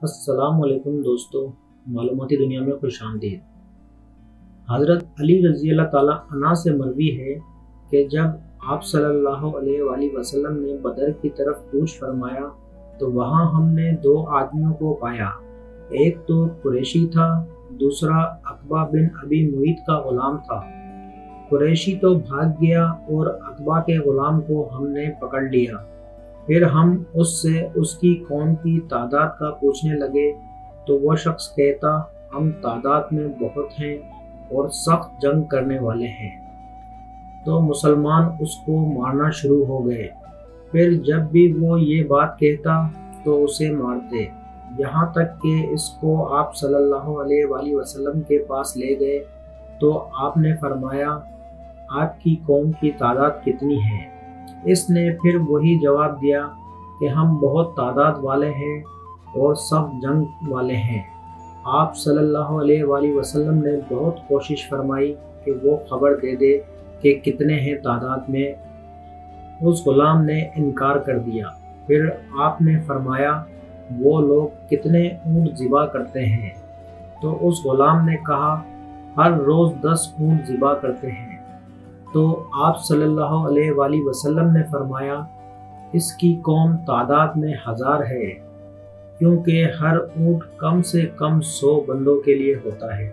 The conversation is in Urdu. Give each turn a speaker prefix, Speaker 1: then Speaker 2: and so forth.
Speaker 1: السلام علیکم دوستو، معلوماتی دنیا میں خوش آمدید۔ حضرت علی رضی اللہ تعالیٰ عنہ سے مروی ہے کہ جب آپ صلی اللہ علیہ وآلہ وسلم نے بدر کی طرف کوچ فرمایا تو وہاں ہم نے دو آدمیوں کو پایا، ایک تو قریشی تھا، دوسرا عقبہ بن ابی معیط کا غلام تھا۔ قریشی تو بھاگ گیا اور عقبہ کے غلام کو ہم نے پکڑ لیا۔ پھر ہم اس سے اس کی قوم کی تعداد کا پوچھنے لگے تو وہ شخص کہتا، ہم تعداد میں بہت ہیں اور سخت جنگ کرنے والے ہیں۔ تو مسلمان اس کو مارنا شروع ہو گئے۔ پھر جب بھی وہ یہ بات کہتا تو اسے مارتے، یہاں تک کہ اس کو آپ صلی اللہ علیہ وآلہ وسلم کے پاس لے گئے تو آپ نے فرمایا، آپ کی قوم کی تعداد کتنی ہے؟ اس نے پھر وہی جواب دیا کہ ہم بہت تعداد والے ہیں اور سخت جنگ والے ہیں۔ آپ صلی اللہ علیہ وآلہ وسلم نے بہت کوشش فرمائی کہ وہ خبر دے دے کہ کتنے ہیں تعداد میں۔ اس غلام نے انکار کر دیا۔ پھر آپ نے فرمایا، وہ لوگ کتنے اونٹ ذبح کرتے ہیں؟ تو اس غلام نے کہا، ہر روز 10 اونٹ ذبح کرتے ہیں۔ تو آپ صلی اللہ علیہ وآلہ وسلم نے فرمایا، اس کی قوم تعداد میں 1000 ہے، کیونکہ ہر اونٹ کم سے کم 100 بندوں کے لیے ہوتا ہے۔